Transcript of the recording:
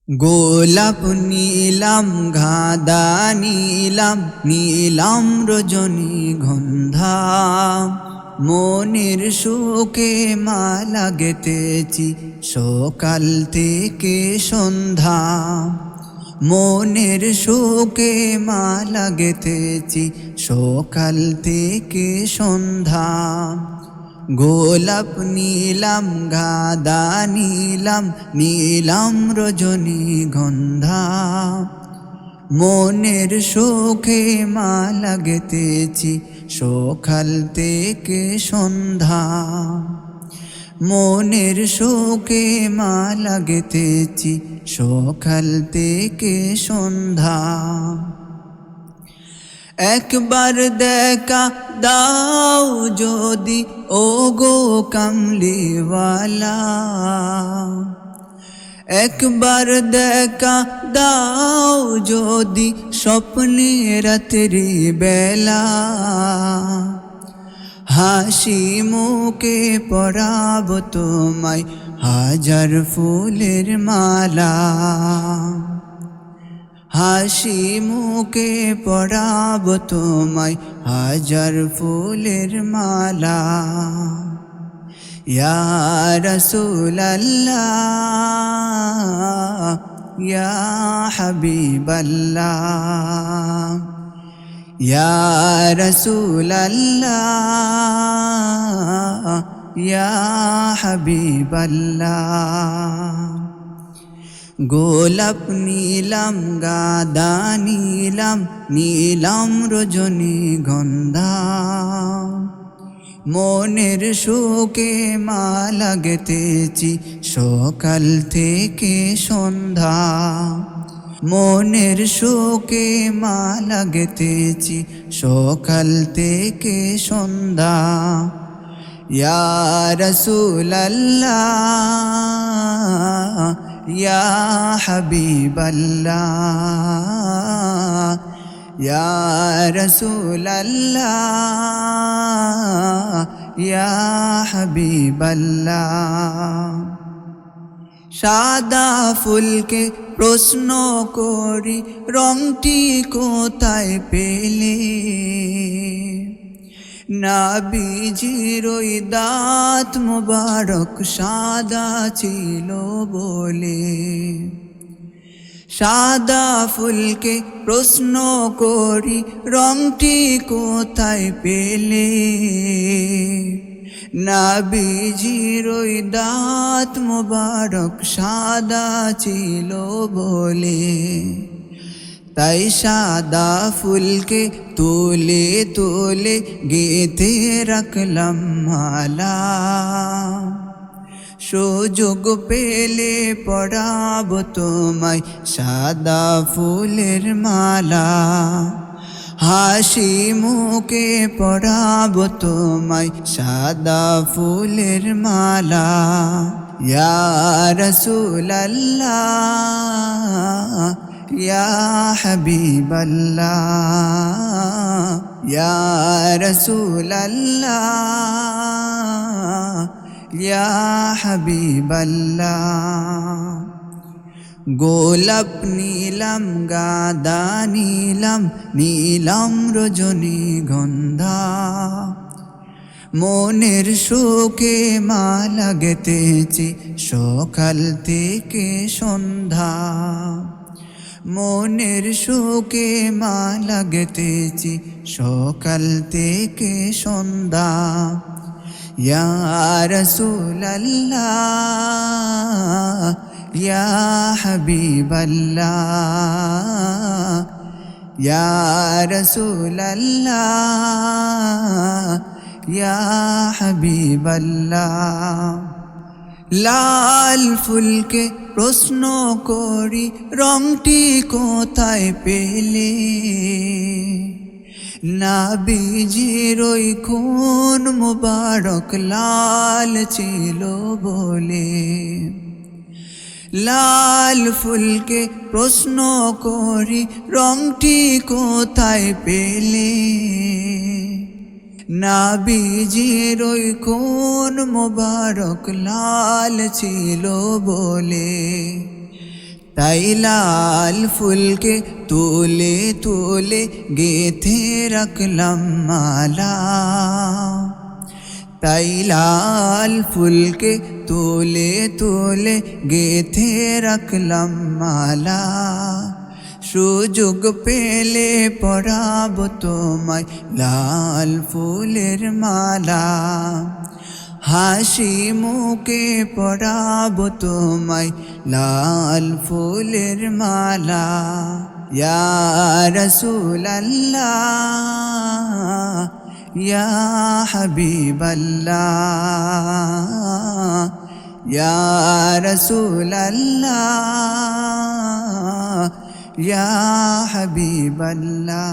গোলাপ নীলাম গাঁদা নীলাম নীলাম রজনীগন্ধা, মনের সুখে মালা গেঁথেছি সকাল থেকে সন্ধ্যা। মনের সুখে মালা গেঁথেছি সকাল থেকে সন্ধ্যা। গোলাপ নীলাম গাঁদা নীলাম নীলাম রজনীগন্ধা, মনের সুখে মালা গেঁথেছি সকাল থেকে সন্ধ্যা। মনের সুখে মালা গেঁথেছি সকাল থেকে সন্ধ্যা। একবার দেখা দাও যদি ও গো কামলিওয়ালা, একবার দেখা দাও যদি স্বপ্নে রাত্রি বেলা। হাসি মুখে পরাব তোমায় হাজার ফুলের মালা, হাসি মুখে পরাব তোমায় হাজার ফুলের মালা। ইয়া রাসূলাল্লাহ ইয়া হাবিবাল্লাহ, ইয়া রাসূলাল্লাহ ইয়া হাবিবাল্লাহ। গোলাপ নীলাম গাঁদা নীলাম নীলাম রজনীগন্ধা, মনের সুখে মালা গেঁথেছি সকাল থেকে সন্ধ্যা। মনের সুখে মালা গেঁথেছি সকাল থেকে সন্ধ্যা। ইয়া রাসূলাল্লাহ ইয়া হাবিবাল্লাহ, ইয়া রাসূলাল্লাহ ইয়া হাবিবাল্লাহ। সাদা ফুলকে প্রশ্ন করি রংটি কোথায় পেলে, নবীজির ওই দাঁত মুবারক সাদা ছিল বলে। সাদা ফুলকে প্রশ্ন করি রংটি কোথায় পেলে, নবীজির ওই দাঁত মুবারক সাদা ছিল বলে। তাই সাদা ফুলকে তুলে তুলে গেঁথে রাখলাম মালা, সুযোগ পেলে পরাব তোমায় সাদা ফুলের মালা। হাসি মুখে পরাব তোমায় সাদা ফুলের মালা। ইয়া রাসূলাল্লাহ ইয়া হাবিবাল্লাহ, ইয়া রাসূলাল্লাহ ইয়া হাবিবাল্লাহ। গোলাপ নীলাম গাঁদা নীলাম নীলাম রজনীগন্ধা, মনের সুখে মালা গেঁথেছি সকাল থেকে সন্ধ্যা। মনের সুখে মালা গেঁথেছি সকাল থেকে সন্ধ্যা। ইয়া রাসূলাল্লাহ ইয়া হাবিবাল্লাহ, ইয়া রাসূলাল্লাহ ইয়া হাবিবাল্লাহ। লাল ফুলকে প্রশ্ন করি রংটি কোথায় পেলে, নবীজির ওই খুন মুবারক লাল ছিল বলে। লাল ফুলকে প্রশ্ন করি রংটি কোথায় পেলে, নবীজির ওই খুন মুবারক লাল ছিল বলে। তাই লাল ফুলকে তুলে তুলে গেথে রাখলাম মালা, তাই লাল ফুলকে তুলে তুলে গেথে রাখলাম মালা। সুযোগ পেলে পরাব তোমায় লাল ফুলের মালা, হাসি মুখে পরাব তোমায় লাল ফুলের মালা। ইয়া রাসূলাল্লাহ ইয়া হাবিবাল্লাহ, ইয়া রাসূলাল্লাহ ইয়া হাবিবাল্লাহ।